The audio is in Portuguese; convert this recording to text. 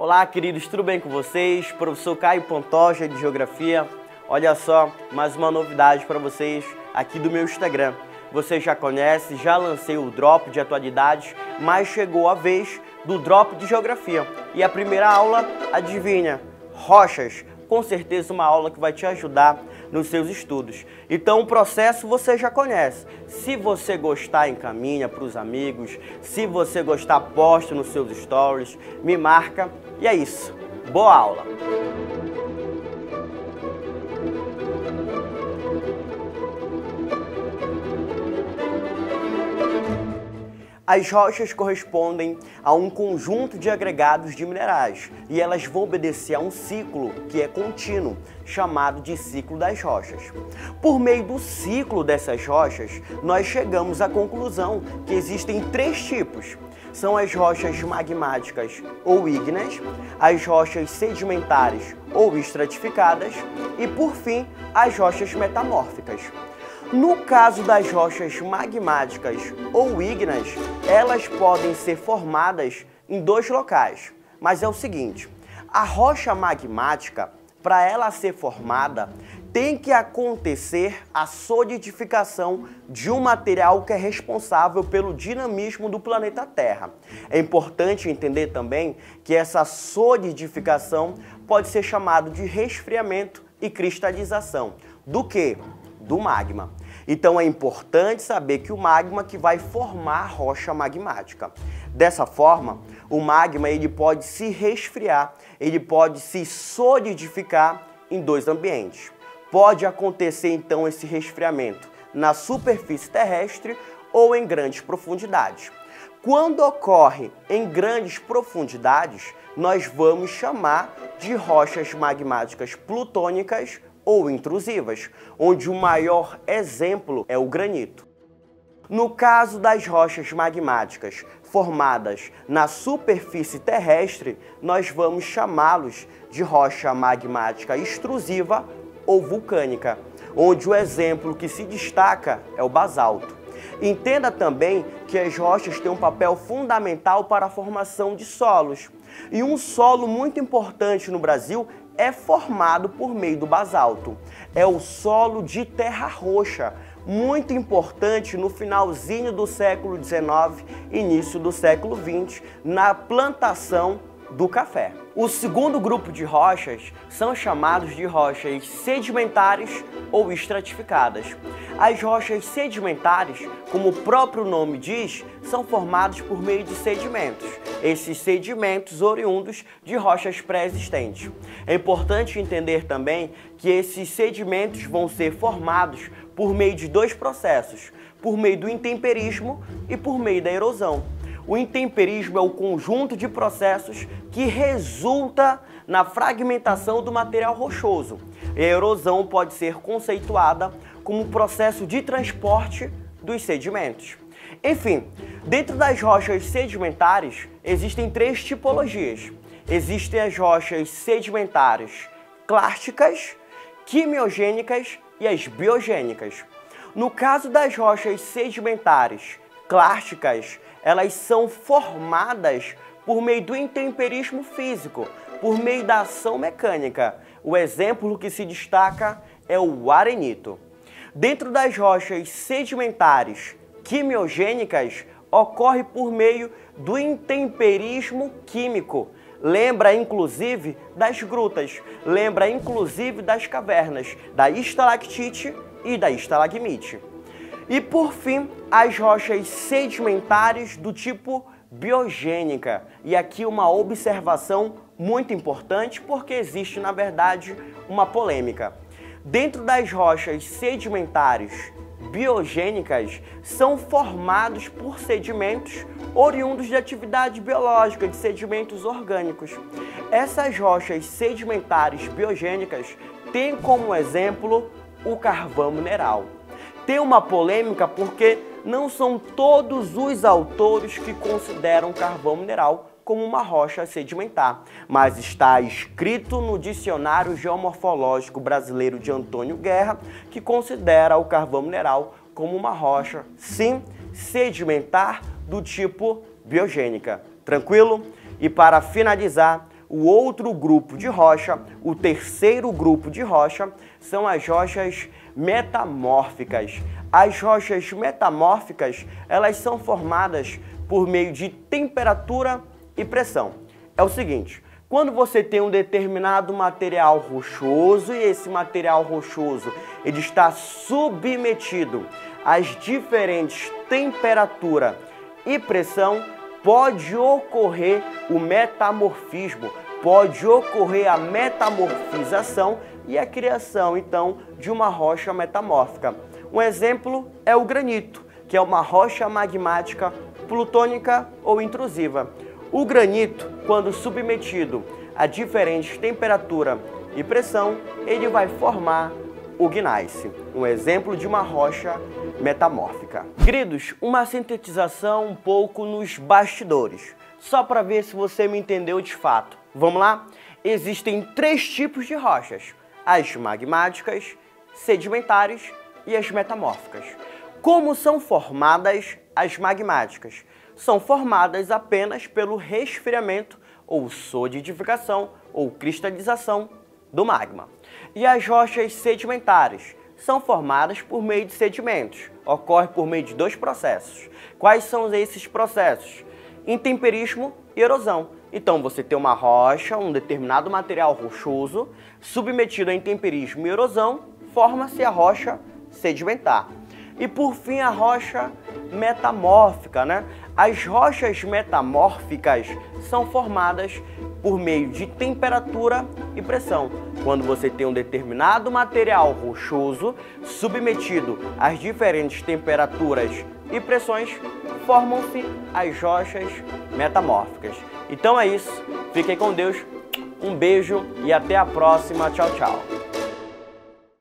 Olá, queridos, tudo bem com vocês? Professor Caio Pantoja, de Geografia. Olha só, mais uma novidade para vocês aqui do meu Instagram. Você já conhece, já lancei o Drop de atualidades, mas chegou a vez do Drop de Geografia. E a primeira aula, adivinha? Rochas. Com certeza uma aula que vai te ajudar nos seus estudos. Então o processo você já conhece. Se você gostar, encaminha para os amigos. Se você gostar, posta nos seus stories, me marca. E é isso. Boa aula! As rochas correspondem a um conjunto de agregados de minerais e elas vão obedecer a um ciclo que é contínuo, chamado de ciclo das rochas. Por meio do ciclo dessas rochas, nós chegamos à conclusão que existem três tipos. São as rochas magmáticas ou ígneas, as rochas sedimentares ou estratificadas e, por fim, as rochas metamórficas. No caso das rochas magmáticas ou ígneas, elas podem ser formadas em dois locais. Mas é o seguinte, a rocha magmática, para ela ser formada, tem que acontecer a solidificação de um material que é responsável pelo dinamismo do planeta Terra. É importante entender também que essa solidificação pode ser chamada de resfriamento e cristalização. Do quê? Do magma. Então é importante saber que o magma que vai formar a rocha magmática. Dessa forma, o magma ele pode se resfriar, ele pode se solidificar em dois ambientes. Pode acontecer então esse resfriamento na superfície terrestre ou em grandes profundidades. Quando ocorre em grandes profundidades, nós vamos chamar de rochas magmáticas plutônicas ou intrusivas, onde o maior exemplo é o granito. No caso das rochas magmáticas formadas na superfície terrestre, nós vamos chamá-los de rocha magmática extrusiva ou vulcânica, onde o exemplo que se destaca é o basalto. Entenda também que as rochas têm um papel fundamental para a formação de solos. E um solo muito importante no Brasil é formado por meio do basalto. É o solo de terra roxa, muito importante no finalzinho do século XIX, início do século XX, na plantação do café. O segundo grupo de rochas são chamados de rochas sedimentares ou estratificadas. As rochas sedimentares, como o próprio nome diz, são formadas por meio de sedimentos. Esses sedimentos oriundos de rochas pré-existentes. É importante entender também que esses sedimentos vão ser formados por meio de dois processos, por meio do intemperismo e por meio da erosão. O intemperismo é o conjunto de processos que resulta na fragmentação do material rochoso. E a erosão pode ser conceituada como um processo de transporte dos sedimentos. Enfim, dentro das rochas sedimentares, existem três tipologias. Existem as rochas sedimentares clársticas, quimiogênicas e as biogênicas. No caso das rochas sedimentares clársticas, elas são formadas por meio do intemperismo físico, por meio da ação mecânica. O exemplo que se destaca é o arenito. Dentro das rochas sedimentares quimiogênicas, ocorre por meio do intemperismo químico. Lembra, inclusive, das grutas, lembra, inclusive, das cavernas, da estalactite e da estalagmite. E, por fim, as rochas sedimentares do tipo biogênica. E aqui uma observação muito importante, porque existe, na verdade, uma polêmica. Dentro das rochas sedimentares biogênicas, são formados por sedimentos oriundos de atividade biológica, de sedimentos orgânicos. Essas rochas sedimentares biogênicas têm como exemplo o carvão mineral. Tem uma polêmica porque não são todos os autores que consideram carvão mineral como uma rocha sedimentar, mas está escrito no Dicionário Geomorfológico Brasileiro de Antônio Guerra, que considera o carvão mineral como uma rocha, sim, sedimentar do tipo biogênica. Tranquilo? E para finalizar, O outro grupo de rocha, o terceiro grupo de rocha, são as rochas metamórficas. As rochas metamórficas, elas são formadas por meio de temperatura e pressão. É o seguinte, quando você tem um determinado material rochoso e esse material rochoso ele está submetido às diferentes temperatura e pressão, pode ocorrer o metamorfismo, pode ocorrer a metamorfização e a criação, então, de uma rocha metamórfica. Um exemplo é o granito, que é uma rocha magmática plutônica ou intrusiva. O granito, quando submetido a diferentes temperatura e pressão, ele vai formar o gneiss, um exemplo de uma rocha metamórfica. Queridos, uma sintetização um pouco nos bastidores, só para ver se você me entendeu de fato. Vamos lá? Existem 3 tipos de rochas: as magmáticas, sedimentares e as metamórficas. Como são formadas as magmáticas? São formadas apenas pelo resfriamento ou solidificação ou cristalização do magma. E as rochas sedimentares são formadas por meio de sedimentos. Ocorre por meio de 2 processos. Quais são esses processos? Intemperismo e erosão. Então você tem uma rocha, um determinado material rochoso, submetido a intemperismo e erosão, forma-se a rocha sedimentar. E por fim a rocha metamórfica, né? As rochas metamórficas são formadas por meio de temperatura e pressão. Quando você tem um determinado material rochoso submetido às diferentes temperaturas e pressões, formam-se as rochas metamórficas. Então é isso, fiquem com Deus, um beijo e até a próxima, tchau, tchau.